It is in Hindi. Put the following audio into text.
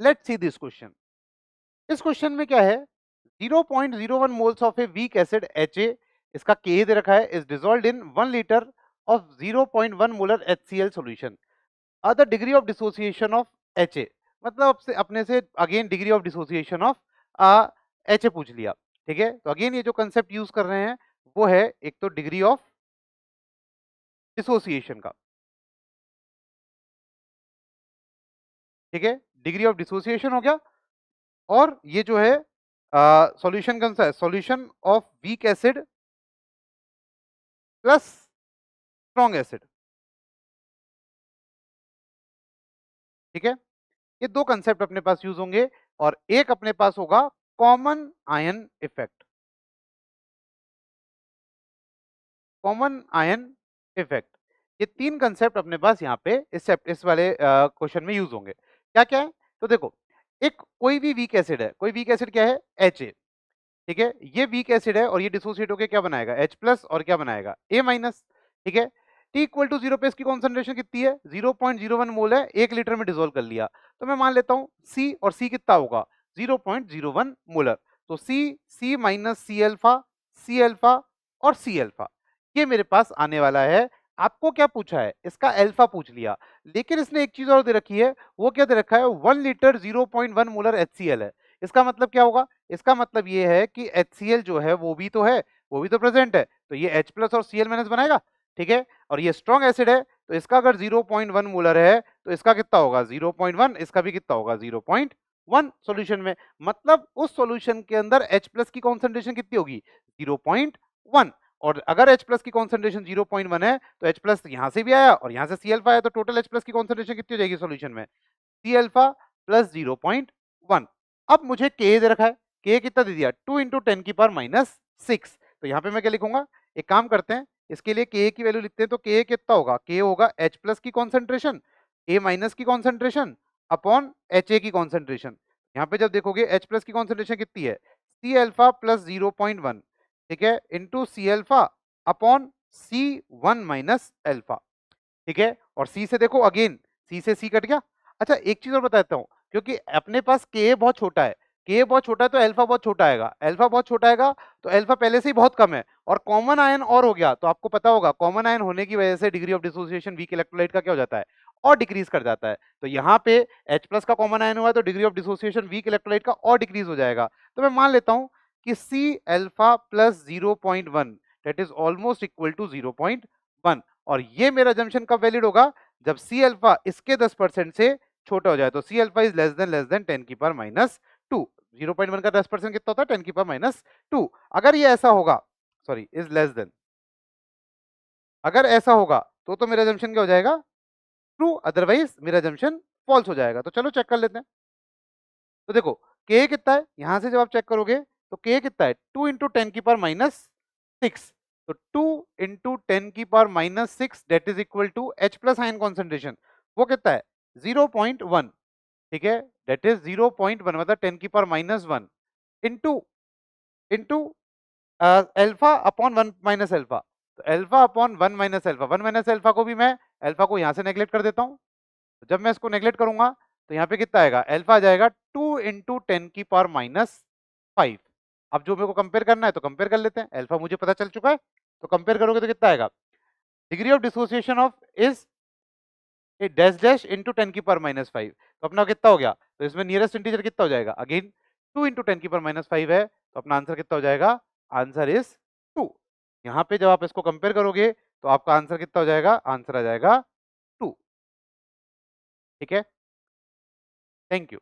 Let's see this question. इस क्वेश्चन में क्या है, 0.01 moles of a weak acid HA, इसका Ka दे रखा है, is dissolved in 1 litre of 0.1 molar HCl solution. The degree of dissociation of HA, मतलब अपने से again degree of dissociation of HA पूछ लिया। ठीक है, तो अगेन ये जो कंसेप्ट यूज कर रहे हैं वो है एक तो डिग्री ऑफ डिसोसिएशन का। ठीक है, डिग्री ऑफ डिसोसिएशन हो गया। और ये जो है सॉल्यूशन कौन सा है, solution of weak acid plus strong acid. ठीक है, ये दो कंसेप्ट अपने पास यूज होंगे और एक अपने पास होगा common ion effect. Common ion effect, ये तीन कंसेप्ट अपने पास यहाँ पे इस वाले क्वेश्चन में यूज होंगे। क्या क्या है, तो देखो, एक कोई भी वीक एसिड है, कोई वीक एसिड क्या है, HA। ठीक है, ये वीक एसिड है और ये डिसोसिएट होकर क्या बनाएगा, H प्लस, और क्या बनाएगा, A माइनस। ठीक है, T इक्वल टू 0 पे इसकी कॉन्सेंट्रेशन कितनी है, 0.01 मोल है, 1 लीटर में डिसोल्व कर लिया। तो मैं मान लेता हूँ C, और C कितना होगा, 0.01 मोलर। तो C minus C alpha, C alpha और C अल्फा, ये मेरे पास आने वाला है। आपको क्या पूछा है, इसका अल्फा पूछ लिया, लेकिन इसने एक चीज और दे रखी है, वो क्या दे रखा है, 1 लीटर 0.1 मोलर HCl है। इसका मतलब क्या होगा, इसका मतलब ये है कि HCl जो है वो भी तो है, वो भी तो प्रेजेंट है, तो ये H प्लस और Cl माइनस बनाएगा। ठीक है, और ये स्ट्रॉन्ग एसिड है, तो इसका अगर 0.1 मोलर है तो इसका कितना होगा 0.1, इसका भी कितना होगा 0.1 सॉल्यूशन में। मतलब उस सॉल्यूशन के अंदर H प्लस की कॉन्सेंट्रेशन कितनी होगी, 0.1। और अगर H प्लस की कॉन्सेंट्रेशन 0.1 है तो H प्लस यहां से भी आया और यहां से C अल्फा आया, तो टोटल H प्लस की कॉन्सेंट्रेशन कितनी हो जाएगी सॉल्यूशन में, C अल्फा प्लस 0.1। अब मुझे K दे रखा है, K कितना दे दिया, 2 इंटू 10 की पावर माइनस 6। तो यहाँ पे मैं क्या लिखूंगा, एक काम करते हैं, इसके लिए K की वैल्यू लिखते हैं। तो K कितना होगा, K होगा H प्लस की कॉन्सेंट्रेशन, A माइनस की कॉन्सेंट्रेशन अपॉन HA की कॉन्सेंट्रेशन। यहाँ पे जब देखोगे H प्लस की कॉन्सेंट्रेशन कितनी है, C अल्फा प्लस 0.1, ठीक है, into C alpha upon C1 minus alpha. ठीक है, और C से देखो अगेन, C से C कट गया। अच्छा, एक चीज और बता देता हूँ, क्योंकि अपने पास K बहुत छोटा है, K बहुत छोटा है तो अल्फा बहुत छोटा आएगा, अल्फा बहुत छोटा आएगा तो अल्फा पहले से ही बहुत कम है, और कॉमन आयन और हो गया, तो आपको पता होगा कॉमन आयन होने की वजह से degree of dissociation weak electrolyte का क्या हो जाता है, और डिक्रीज कर जाता है। तो यहाँ पे H प्लस का कॉमन आयन हुआ है तो degree of dissociation weak electrolyte का और डिक्रीज हो जाएगा। तो मैं मान लेता हूँ कि C alpha plus 0.1 that is almost equal to 0.1। और ये मेरा जंक्शन कब वैलिड होगा, जब C अल्फा इसके 10% से छोटा हो जाए। तो C alpha is less than 10 की पावर माइनस 2। 0.1 का 10% कितना होता है, 10 की पावर माइनस 2। अगर ये ऐसा होगा, सॉरी इज लेस देन, अगर ऐसा होगा तो मेरा जंक्शन क्या हो जाएगा, ट्रू, अदरवाइज मेरा जंक्शन फॉल्स हो जाएगा। तो चलो चेक कर लेते हैं। तो देखो K कितना है, यहां से जब आप चेक करोगे तो K कितना है, 2 इंटू 10 की पावर माइनस 6। तो 2 इंटू 10 की power minus 6 that is equal to H plus ion concentration, वो कितना है 0.1। ठीक है, डेट इज 0.1 मतलब 10 की power minus 1 into into alpha upon 1 minus alpha. तो alpha upon 1 minus alpha, 1 minus alpha को भी मैं अल्फा को यहां से नेग्लेक्ट कर देता हूं। तो जब मैं इसको नेग्लेक्ट करूंगा तो यहाँ पे कितना आएगा, अल्फा आ जाएगा 2 इंटू 10 की पावर माइनस 5। अब जो मेरे को कंपेयर करना है तो कंपेयर कर लेते हैं, अल्फा मुझे पता चल चुका है, तो कंपेयर करोगे तो कितना आएगा, degree of dissociation of is a dash dash into 10 की पावर माइनस 5। तो अपना कितना हो गया, तो इसमें नियरेस्ट इंटीजर कितना हो जाएगा, अगेन 2 इंटू 10 की पावर माइनस 5 है, तो अपना आंसर कितना हो जाएगा, आंसर इज 2। यहाँ पे जब आप इसको कंपेयर करोगे तो आपका आंसर कितना हो जाएगा, आंसर आ जाएगा 2। ठीक है, थैंक यू।